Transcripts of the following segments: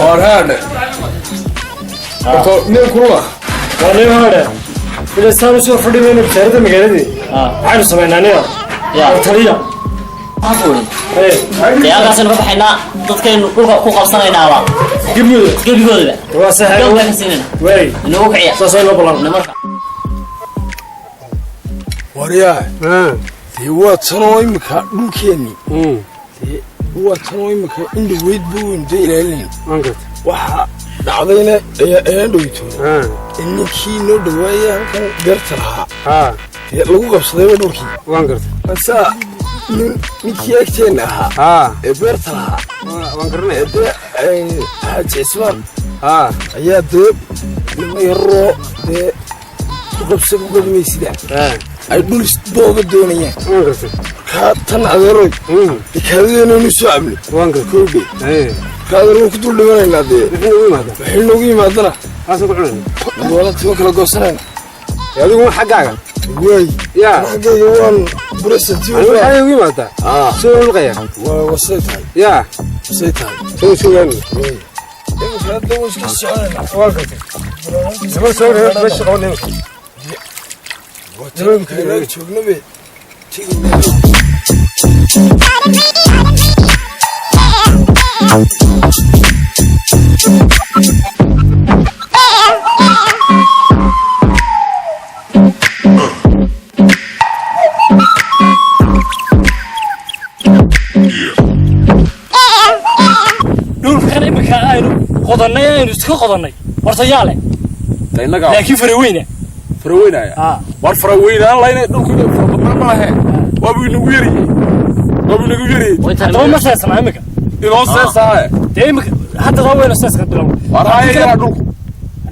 هذا نيم كروه ونيم هذا إذا صاروا شوف فردي من الشهر ده مقالدي عارف سمعنا نيا يا تريا أقول يا قاسم ربح حنا تذكرين كل قبصنا يناوا قبل واسه قبل كسينا وين نوك عيا ساسين لبلان نمر وريا هو تنوي مكا ممكنني هو تنوي مكا عند ويد بوين ديلين waxa dhacdayna ee dhowto inninkii noo dhawaayay halkan garta lahaa lagu qabsaday dhulkii waan gartay basa ninkii agteena ahaa ee beerta lahaa waan garanay xaaji ismaan ayaa dee nima yaroo dee ku qabsa ku gadmaysidaan ay dhul isbooga doonayaan waan gartay kaa tan adeeroy ikaadeenoo nu soo cabnay waan gartay هذا لو كنت تقول لي وين هذا؟ الحين نوقي ما أدرى. هذا كلنا. والله توكل قصنا. يا ذي هو حقاق. وي. يا. حقاق هو بريستي. أنا نوقي ما أدرى. شو الغير؟ وصيتها. يا. وصيتها. شو يعني؟ وي. مش هذا وش السؤال؟ واقف. زمان سوينا بس قولنا. زمان كنا شو نبي. قضناي نسخ قضناي ورتياله لكن فروينه يا war faraweyn aan layna dhulku ma lahayn wabu nagu yiri waa ma saasana imika inoo saasay imika hadda waa weyn saas qadro warayga dhulku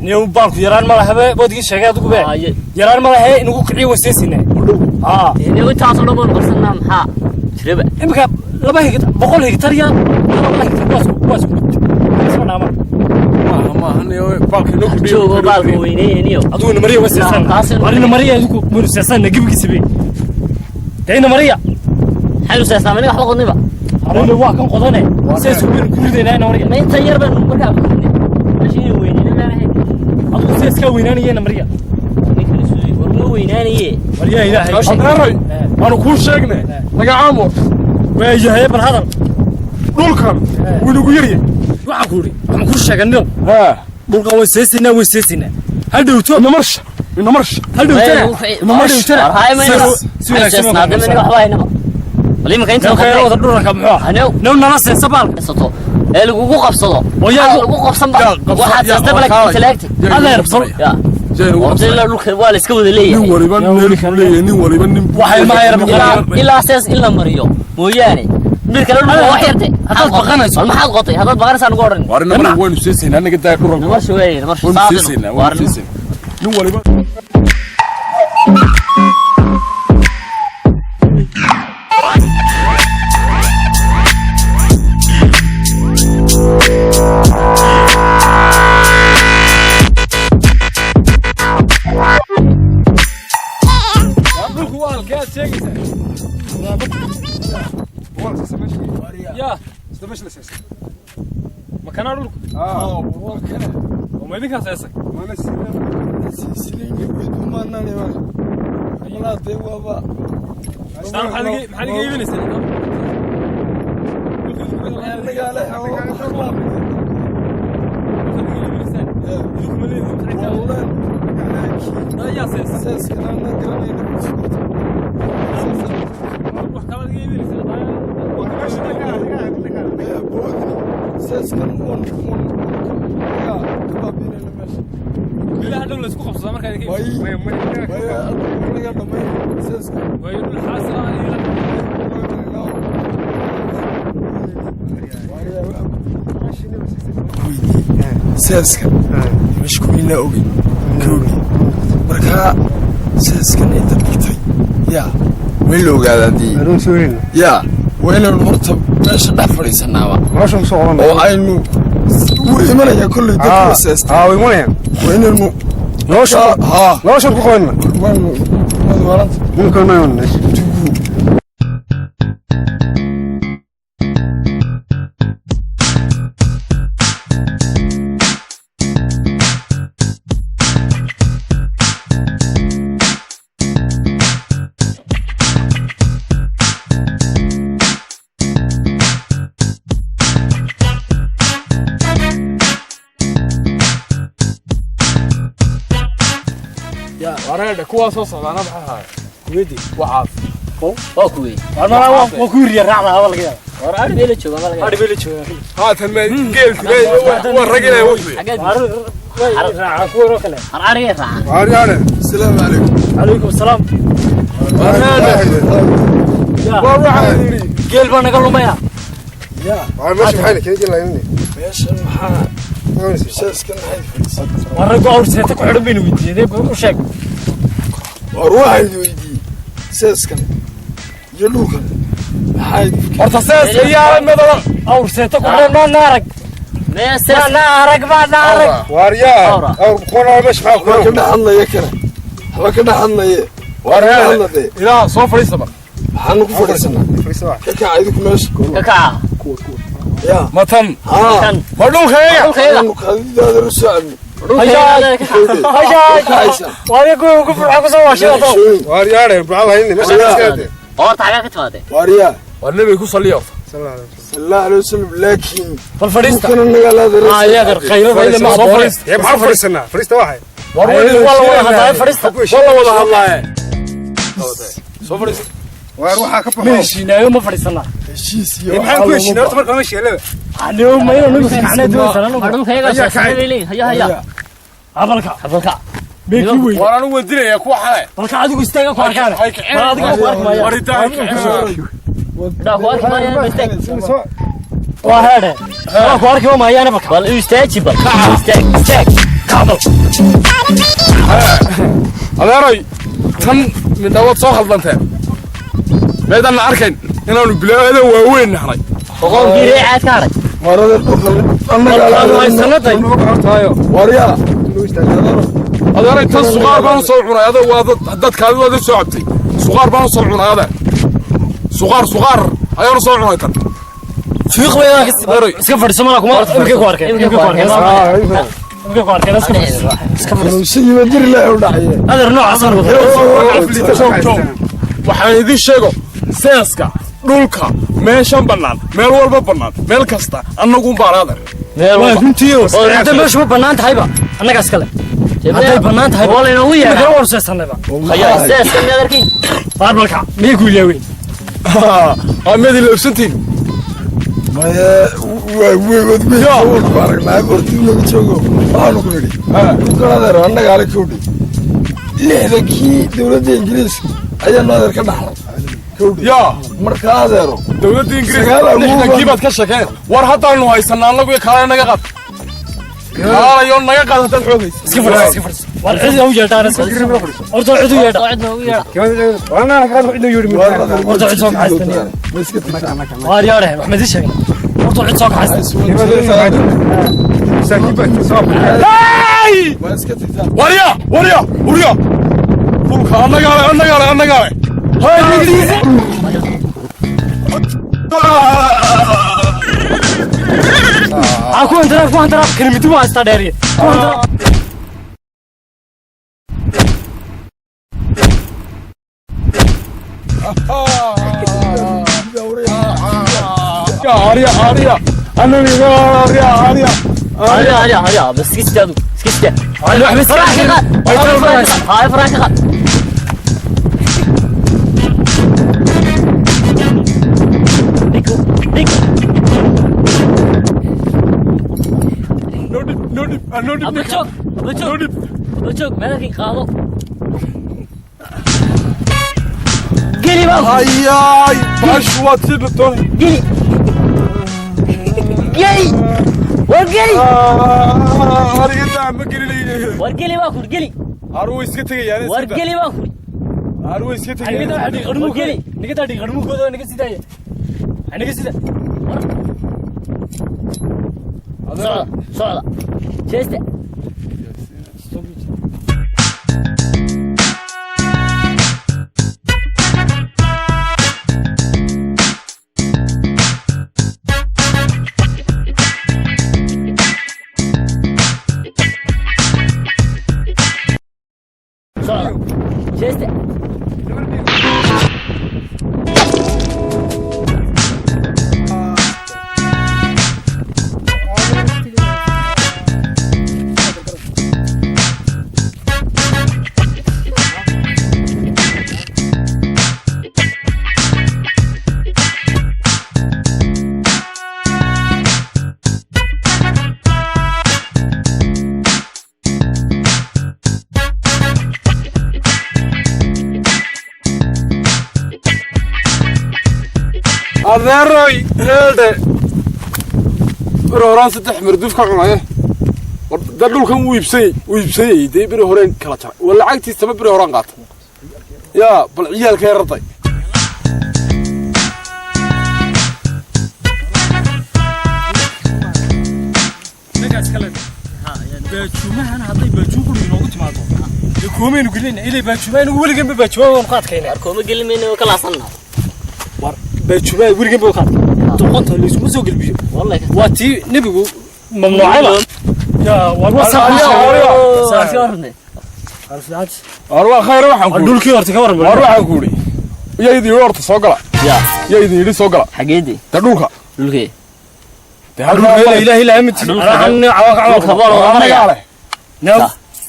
niyo banku yaraan ma lahabe boodigi sheegay adigu be yaraan ma lahayn inuu kiciyo wasteesina niyo taas oo dhan qarsanaa maxaa shirba imika 200 hektar yaan 2 hektar was isma ما هني بالك نقدر شو بالك وينينيو أدونا مريا وسيسان ورينا مريا يدوك مرسيسان نجيب كسبي تعينا مريا حلو سيسان مني واحد قضني بقى أنا واحد كم قضني سيسو بين كل ذي أنا مريا ما يتغير بين مريا ماشي وينين لا هيك أدو سيس كويناني أنا مريا ورمو ويناني مريا إلهي أنا كل شيء لقى عامر ويجي هيب الهذا دولكم ونقول يري وعقولي أنا كل شيء قلنا دولك وسيسنا هل دوتو نمرش هل دوتو هاي ما ينفع هذا من واحد هنا ولي ما كنت أخذ الدور كمحوه نو ننص سبال صوته اللي قبصه ويا قبصن بقى واحد يستقبلك تلاقتي هذا يربص يا وصل لك والد سكود لي waxay ma yar إلا أساس إلا مريو مو يعني ملك لونه واحد هذا بقناش ما حد قطي هذا بقناش أنا قارن وارنا وين سيسين أنا قد أقول نمر شوي نمر سيسين وارنا نوري بقى يا استمش لسه مكان أقولك وكنا وما يبيك أساسك ما نسيني وما ناني ما لا تبغى استنى حد يجيبني سنة لا هذول اللي سكوب صار مركز كيف؟ ويقول حاسة ساسكن مش كوينا أوجي كوجي مركها ساسكن أنت بكتي يا وين لو قاعد دي يا وين المرتب ماشي نحفري سناوا ماشي مصورنا أو عينو ويمنا يا كل ده ساسكن ويمنا وين المو لوشر لوشر بخوينا ماذا ورد ممكن ما يونس وريده كوا soo socdaana maxay ahaay kuwidi wacaaf waa kuwii waa ku riya raacda hawal laga yaabo war ari beela jooga ma laga ari beela jooga haatan ma geel tirey waa ragilay wuxuu raaca ku waro kale ari raaca waariyane assalaamu alaykum salaam waa waxa yiri geel baa naga lumaya ya waa meesha maxay keenay laayeen meeshan maxaa sheeskan hay warqo awrseeta ku xidhan baynu weydiiyay u sheeg war waxay weydiiyay sheeskan iyo dhulkan maxay horta sees ayaa madada awrseeta ku xidhan naarag meesha naarag baa naarag waaryaa aw qoona meesha maxaa ku ka dhaxadlaya kana haba ka dhaxadlaya waariyane ilaa soo fadhiisaba waxaan ku fadhiisanaa ka kacaydu ku meesha ka kaca ya matan kan ma dhulkayga dhulkayga qadiidada rusacmi waa ku furxa ku soo waashay waaryaane baa lahayn meesha iskaade oo taga ka timaade waariya war nabi ku saliyo sallallahu alayhi wasallam laakiin bal fadhiista kana nagalaada ya gar qayrada ila ma soo fadhiista ee maxaa fadhiisana fadhiista waxay war wala hadaa fadhiista wada hadlaaye soo fadhiista waar waxa ka baxo meeshiinaayo ma fadhiisana heshiis ee iyo maxaa ku heshiinay horta marka meesha yeelada anoo ma inuu nagu fiicnaa doonsanaa dhulkayga sheesay haya habalka beeki weyn waraan u wadinaya ku xalay balka adigu istaaga ku arkaan adigu ku arkaan waritaanka daa ku arki maayaan mistake waa heede ku arki maayaan balka bal istaaji bal istaag kaabal adeeray tan midawad soo khaldanteen meedan arkayn inaanu bilaawada waaweyn nahnay boqolkii reecaad ka haray warada dhulka annaga way sanaday taayo wariya adeeray tan suqaar baan soo cunay waa dadkaadi wada soo cabtay suqaar baan soo cunay adeer suqaar ayaan soo cunay tan fiiq weeyaan iska fadhiisana kuma imka ku arkay iska fadhiisana dir la u dhacay adeer noocaas waxaan idin sheego seeska dhulka meeshan bannaan meel walba bannaan meel kasta annagu baaraada meel walba runtiyo inta meeshu bannaan tahayba annaga iskale haday bannaan tahay wala inuu yahay ma warseesanayba haya seeska meedarkii barbalka miyay ku leeyahay amadi leebsantiin waa weegood baaragnaa hortii laga joogo waxaanu ku nidhi dukanadeer annaga ale kowdhi lixdankii dowladda ingiriiska ayaanu adeer ka dhaxlay ya markaa adeero dowladda ingiriiska lixdankii baad ka sheekeen war haddaanu haysanaa annagu kaale naga qad kaalayo naga qad haddaad xoogaysa iska fadhiis war cid u yeedhaan iska horta cid u yeedha cid u yeedha wana ka cid u yeedhi horta cid soo kaxaystay ma iska tagtaa waar yaare wax ma idin sheegay horta cid soo kaxaystay ma iska tagtaa wariya dhulka annagaale ku antara kelmadu waa ista dheeriye هاريا بس كيستادو كيستا هاي فراكه ديكو نودي مالك قاضو قلي بقى هاي باش واتسيب الطول قلي ورقلي هاريا ما قلي لي ورقلي باكل قلي هارو اسكتي يعني ورقلي باكل هارو اسكتي ورقلي نقدر دي غرمو كودو نقدر سيدايه نقدر سيدا صعد شيسته شيسته adeeroy heede horaan saddex marduf ka cunay dad dhulkan uu iibsay day biri horeen kala jaray wala lacagtiisa ma biri horaan qaatay ya bal ciyaalka yarday baajuumahan hadday baajuun quri inoogu timaado dee koomaynu gelinayna ilay baajuumahan weliganba baajuumaa waanu qaadkayna kooma gelimayna oo kala asanna war baajuumaa weliganba waa qaadkay doqonta laysuma soo gelbiyo waa tii nebigu mamnuucayba yaa waa khayr waxaan ku dhulkii horta ka warma war waxaan ku yiri iyadii horta soo gala iyadii yiri soo gala xageedii ta dhulka dhulkii ilaahi la amti ana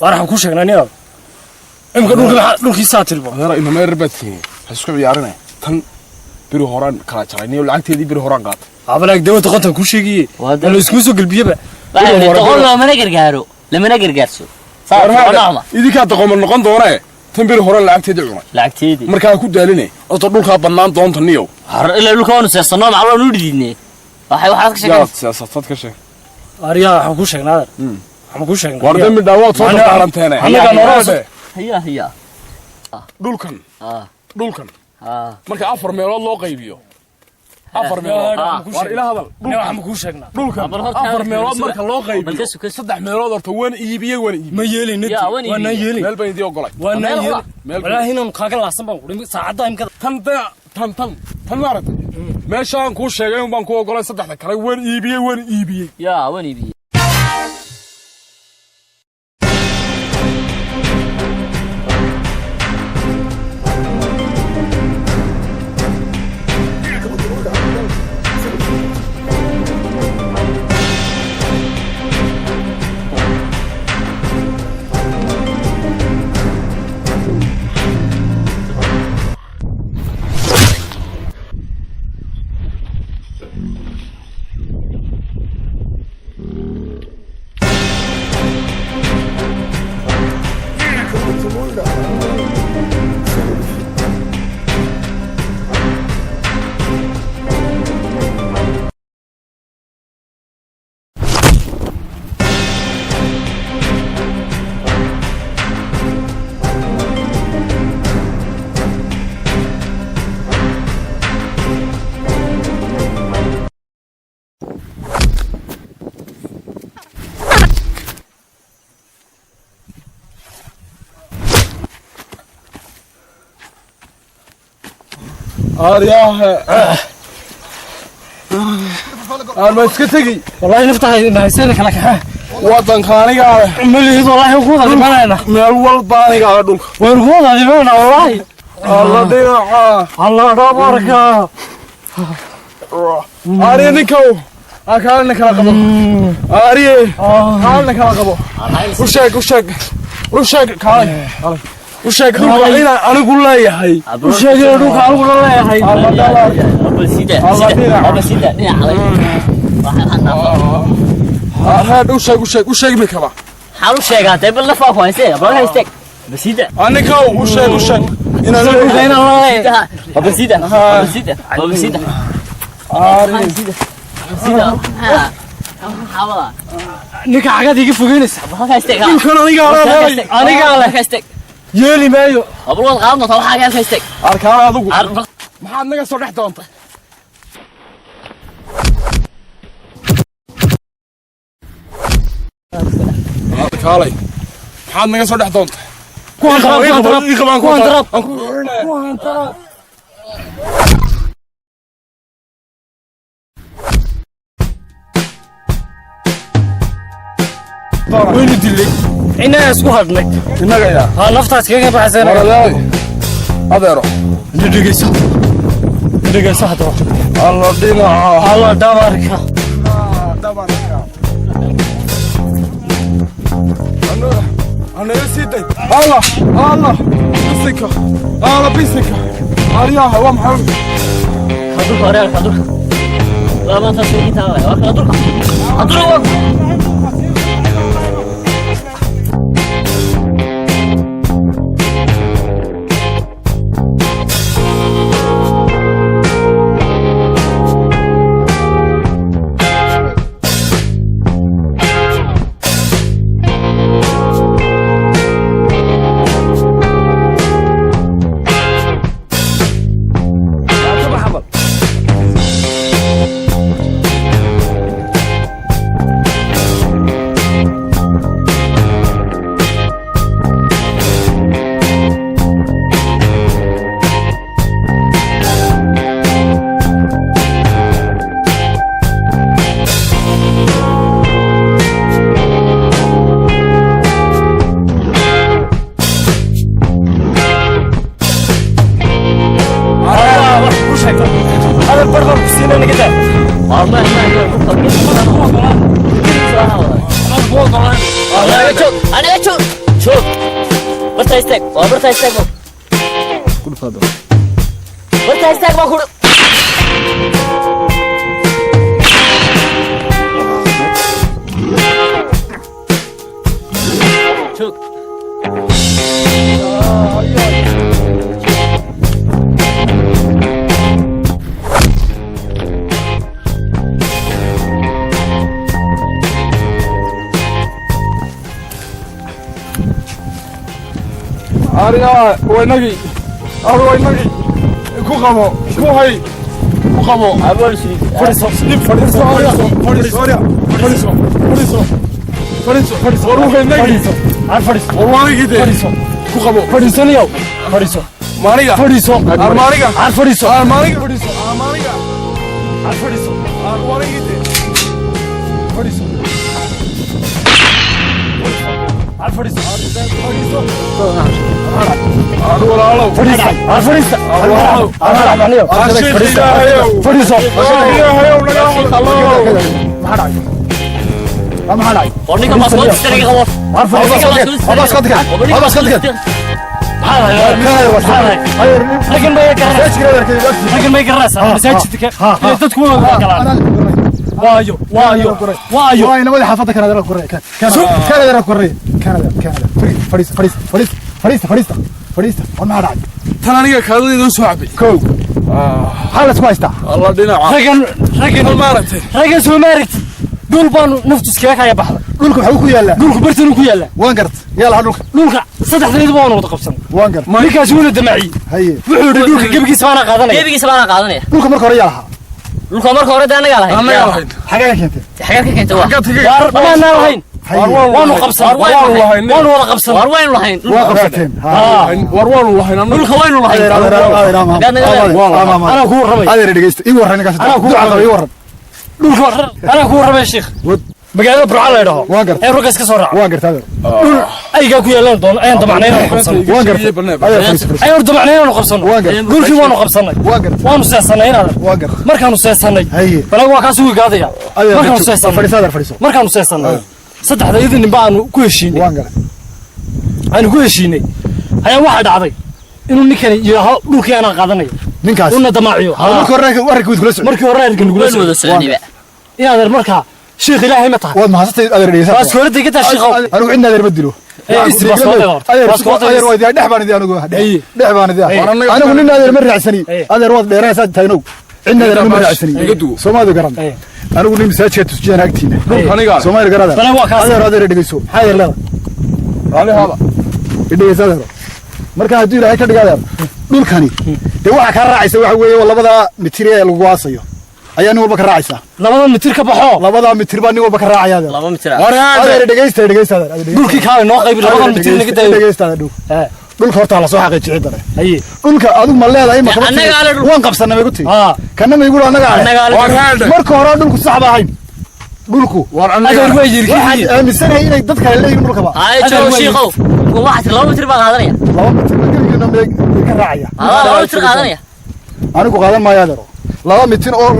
waxaan ku sheegnaa imka dhulkii saatirbo adeer ina ma yarbaadkeen isku ciyaarinay tan biri horaan kala jaray niyo lacagteedii biri horaan qaatay abalaag dawada qontan ku sheegiyay wala isku soo galbiyaba waxaan loo mana gargaaro lamana gargaarso saarna idinka taqoon noqon doonaa tan biri horaan lacagteedii markaa ku daalinay oo dhulka bannaan doonta niyo har ila dhulka oo seesano maclo u dhididnay waxaad ka sheegay siyaasad ka sheeg ariya waxaan ku sheegnaa waxaan ku sheegnaa war dambi dhawaad soo qaaranteena anaga noorada hiya dhulkan marka afar meelood loo qaybiyo afar meelood war ila hadal waxaan ku sheegnaa dhulkan afar meelood marka loo qaybiyo saddex meelood horta wan iibiyay ma yeelin wana yeelin meel baan idin ogolay wana yeelin walaahinan kaaga laasan baan qudin saacada imka tan maarata meeshaan ku sheegay baan ku ogolay saddexda kale wan iibiyay yaa wan iibiyay أنا مسكتي والله نفتح نحسينك لك وطن خاني قاعد ملي والله وقوضة لمانا من أول باني قاعد دولك وقوضة لمانا والله الله دينا الله دابرك أري نكو أكلنا كلا قبو أري أكلنا كلا قبو وشاك كالي وشاك أنا أقول لا يا هاي وشاك أنا أقول لا يا هاي الله دابرك أبو سيدة هذا وشاك مكبا حلو شيء قاعد تبي الله فوق وينسى بروح يستك بسيدة أنا كاو وشاك إنا زين الله أبو سيدة حاول نك حاجات يجي فوقينس بروح يستك كان أنا قال يستك يلي مايو أبو الغام طلع حاجة يستك أركان هذا ما حد نقص صريح تونت كالي حد نقص صريح تونت كوان تراب وين الدلي؟ إنا اسمه هبنك. إنا جاية. ها نفتح كذا بحسن. ورا هذا يروح. دقيقة هذا. الله دينا. الله دبارك. أنا نسيت. الله بيسك. الله بيسك. أريها هو محمد. خدوك. لا ما تسوي كذا. خدوك. horta istaag كل فاضل horta istaag baa ku شوف أريا وينجي أروى وينجي كوكامو كوهاي كوكامو أول شيء فريسو فريسو فريسو فريسو فريسو فريسو وروح النجي عارف فريسو والله كده فريسو كوكامو فريسو اليوم فريسو ماريجا فريسو أرماريجا عارف فريسو أرماريجا فريسو أرماريجا عارف فريسو أرماريجا فريسو عارف فريسو أروى على فريسو عارف فريسو فريسو ما حد ورنيك باسكت تشتري خبر عارف باسكت لكن ما يقرأ مساجدك تدخل وايو واي نبغى حافظك كندا الكوري كندا الكوري كندا فريستا وما راعي تنانية كذا يدوس صعب كو حالة كويسة الله دينا رجل مارتي رجل سو ماركت دول بان نفتس كيك يا بحر دولك حوكو يلا دولك برتنو ku yaala waan gart yalla dulka saddexdeed baan wada qabsan waan gart markaas uu damacay haye wuxuu yiri dulka gabigiisa baan qaadanaya dulka marka hore yalaha dulka marka hore anaga lahayn xagaa keentay xagaa ka keentay waa ma lahayn waanu qabsan waanu wada qabsan war waynu lahayn waa qabsateen war waanu lahayn dulka waynu lahayn ana ku rabay adeer dhageysta ii waran ninkaas duca ii waran dulka ana ku rabay sheekh magaalada burca la yiraahdo waan gart ee rugaas ka soo raac waan gart adeer dul ayga ku yeelan doon ayaan damacnay inaan qabsan waan gart ayaan damacnay inaan qabsan waan gart dulkii waanu qabsanay waan gart waanu seesanay inaad waan gart markaanu seesanay haye bal waa ka soo gaadaya markaanu seesanay fadhiso markaanu seesanay saddexdeedii nin baan ku heshiinay waan gart aan ku heshiinay ayaa waxa dhacday inuu ninkani yiraahdo dhulkii aan qaadanayo ninkaas una damaciyo markii hore warkii kula soo markii hore arkin kula soo inaad markaa sheekh ilaahay ma tahay waad mahadsantahay adeer dhageysta bas hore digta sheekhow anigu cidna adeer ma dilo adeer waa idin dhex baan idin anigu dhex baan idin anigu nin adeer ma raacsani adeer waad dheeraysaa taynow cidna adeer ma raacsani Soomaalidu garan anigu nin masaajidka tusjeen agtiina Soomaalidu garan adeer dhageyso adeer leeda علي هذا dhageyso adeer marka hadii ilaahay ka dhigaado dhulkani de waxa ka raacaysa waxa weeye labada mitir ee lagu waasayo ayaa nin walba ka raacaysa labada mitir ka baxo labada mitir baa nin walba ka raacaya laba mitir adeer dhageysta dhulkii kaawe noo qayb labada mitir naga dayo dhageysta dhulka horta la soo xaqiijiyay dare haye dhulka adigu ma leedahay ma waan qabsanay ma guti kana ma igu anaga marka hore dhulku sax baa ahayn dhulku war adeer way yirkii aaminsanay inay dadka leeyihiin dhulka ba ay joogo sheekhow waxa 2 mitir baa qaadanaya 2 mitir ka raacaya 2 mitir qaadanaya anigu qaadan maayo adeer 2 mitir oo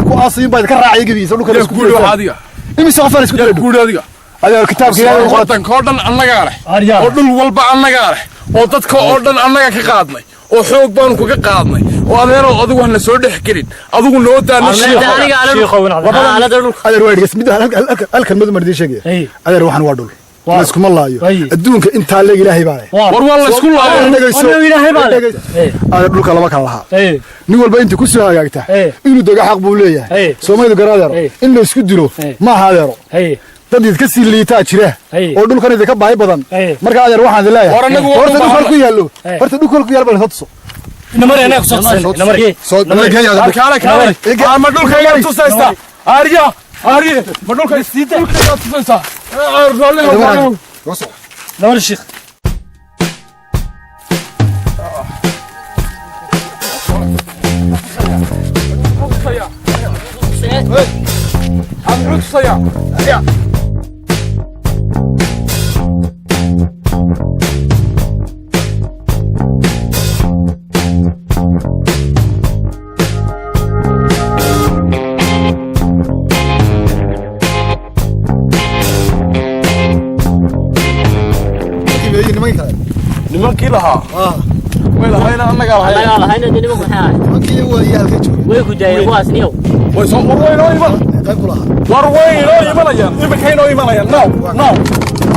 ku aasiin baa ka raacay gabiisa dhulka isku guud waxa imise qof aan isku diray guud adiga adeer kitaabka ilaahay qortan koodhan annaga leh oo dhul walba annaga leh oo dadka oo dhan annaga ka qaadnay oo xoog baan ku ka qaadnay oo adeero adigu waxna soo dhex gelin adigu noo daana adeer waa dhigas mid halkan mid mardi sheegay adeer waxan waa dhul isku ma laayo adduunka inta leeg ilaahay baa war wala isku laayo ilaahay baa adeer dhulka laba kala laha nin walba inta ku soo hagaagta inuu doga xaq buu leeyahay Soomaalidu garaadar in la isku dilo ma aha adeero dad idka sii liitaa jira oo dhulkan idka baahi badan marka adeer waxaan leeyahay horta dhulka ku yaalo horta dhulka ku yaalo bal hadso namar ana ku soo ma dhulka iga tusaysta ariya ma dhulka istiita iga tusaysta namar sheekh يا nimankii lahaa way lahayna annagaa lahayna dee nimanku maxay ahay nimankii way halka joogay way ku jaayeen kuwaas niyow way soo warwaynoo iman qayb ku lahaa war waynoo imanayaan iminkaynoo imanayaan no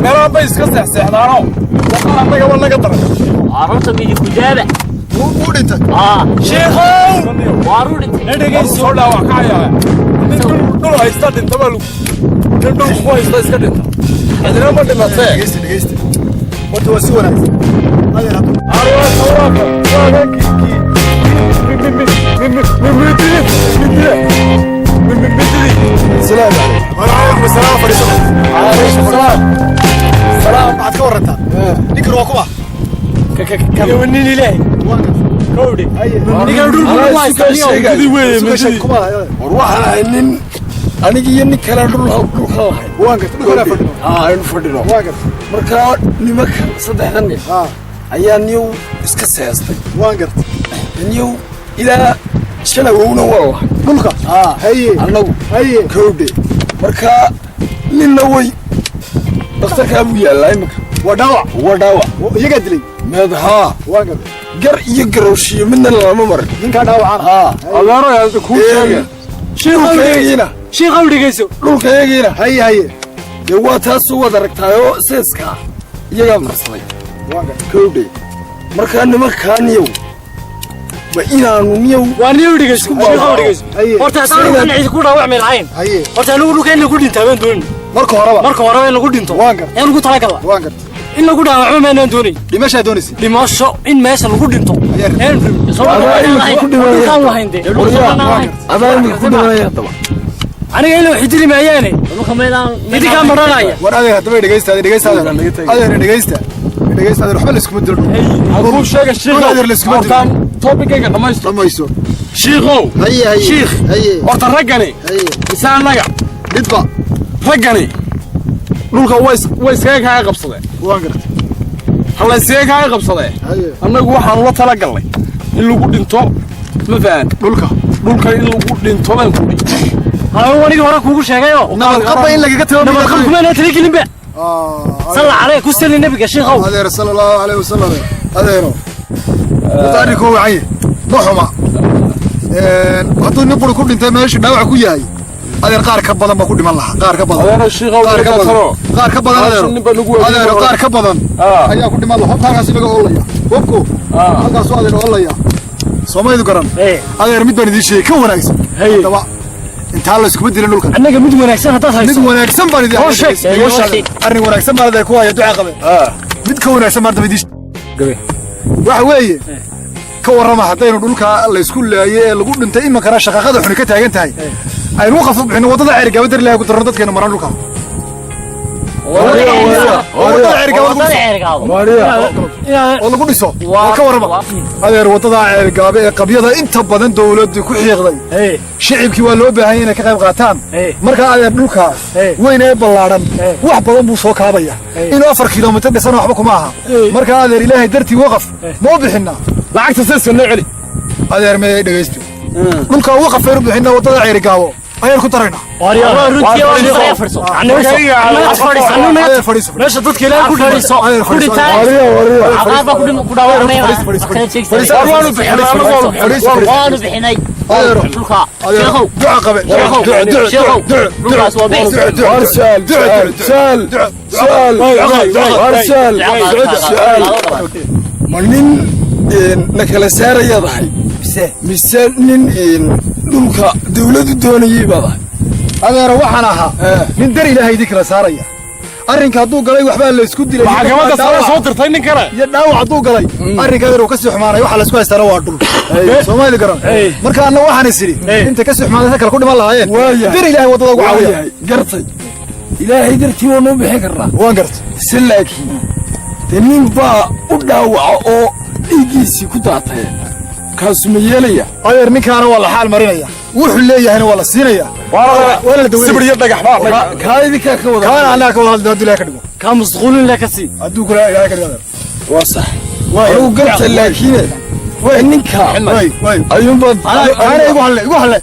meelahan bay iska seexseexdaanoo waxa annaga waa naga daran carruurta midi ku jaaba wuu dhintay sheekhow waaruu dhintay dhegayso soo dhaawac kacayaa nin dhul haysta dhinta baa nin dhul ku haysta iska dhinta adina ma dhimatee dhegaysta horta waa si wanaagsan السلام عليكم وعليكم السلام عليكم السلام سلام بعد كورنتا نكر وكوا كيوني ليه كودي نكر دول ما يستنيو وين وروح nin aniga iyo nin kale dhulka aynu fadhino markaa nimanka saddexdan nin ayaa niyow iska seestay niyow ilaa shalawowna waa dhulka annagu kowdhe markaa ninna way dhakhtarkaa buu yaallaa iminka waa dhaawac iyagaa dilay meed haa gar iyo garowshiyo midna lama marin ninkaa dhaawacana adeero kuu sheegay dhulkayagiina sheekhow dhegayso dhulkayagiina haye dee waa taasuu wad aragtaayoo seeskaa iyagaa marsaday kowdhe markaa nimankaa niyow ma inaanu niyow waa niyow dhegayso sheekhow dhegayso horta asaanu kan ciid ku dhaawacmay lahayn horta anigu dhulka in lagu dhintaa baan doonin marka horeba in lagu dhinto ee lagu talagala in lagu dhaawacmo maanaan doonin dhimashaa doonaysa dhimasho in meesha lagu dhinto aniga inuu xidili maayaane idinkaa maranaya war adeer haddaba dhegaysta waxba layskuma dilo kuu sheega shiikhow toobikayga dhamaysto shiikhow shiikh horta raggani mise annaga midba raggani dhulka way iskaga kaaga qabsadeen halla iskaga kaaga qabsadeen annagu waxaanu la tala gallay in lagu dhinto ma fahan dhulka in lagu dhinto baan ku dhi anigii hore kuugu sheegayo nabadqabba in lagaga tago nabadqabkumaana taligelinba salla caleyh ku sali nabiga shiikhow adeer sala allahu calayhi wasalam adeero arrinkoo wacanye ma xuma hadduu nin quri ku dhintay meesha dhaawac ku yahay adeer qaar ka badan baa ku dhiman lahaa qaar ka badan ayaa ku dhiman lahaa halkaas imaga olaya hubku halkaas adeer olaya soomaydu garan adeer mid baan idiin sheegay ka wanaagsan haddaba intaa la iskuma dilin dhulkan annaga mid wanaagsan haddaad hayso mid wanaagsan baan idiin arrin wanaagsan baan adeer ku haya duca qabe mid ka wanaagsan baan daba idiin waxa weeye ka warrama haddaynu dhulka la isku laayay ee lagu dhintay imankana shaqaqada xuni ka taagan tahay aynu u qafo bixino waddada ceerigaaba dar ilaahay ku darno dadkeena maraan dhulka oo lagu dhiso ka warrama adeer waddada ceerigaaba ee qabyada inta badan dawladdu ku xiiqday shicibkii waa loo baahan inay ka qayb qaataan markaa adeer dhulkaas weyn ee ballaadhan wax badan buu soo kaabaya inuu 4 kilomitir dhisana waxba kuma aha markaa adeer ilaahay dartii waqaf ma u bixinaa lacagta seeska noo celi adeer may dhegaysto dhulka waqaf aynu bixinaa waddada ceerigaabo ayaan ku daraynaa meesha dadka ilaahay ku fadhiiso ku dhitaan aqaaba ku dhaawacmay waanu bixinay dhulka sheekhow duca qabe sheekhow dhulkaas waa ma nin la kala saarayaadahay mise nin dhulka dawladdu doonayay baadahay adeero waxaan ahaa nin dar ilaahay idin kala saaraya arrinka hadduu galay waxbaa la isku dilay maxkamadda sare soo dirtay nin kale iyo dhaawac hadduu galay arrinka adeer uu ka sii xumaanay waxa la isku haystaana waa dhul soomaali garan marka anna waxaan is idhi inta ka sii xumaanay kale ku dhiman lahaayeen dar ilaahay waddada ugu caawiya gartay ilaahay dartii waa noo bixin karnaa waan gartay si laakiin dee nin baa u dhaawaca oo dhiiggiisii ku daatay kaasu ma yeelaya adeer ninkaana waa la xaal marinaya wuxuu leeyahayna waa la siinaya waa la sibir iyo dhagax baa kaa idinkaa ka wada kaana annaga ka wada hadda hadduu ilaahay ka dhigo kaa masquulin la ka sii hadduu kula ilaahay ka dhigo adeer waa sax anugu garta laakiin ninka ayuunbaa igu halle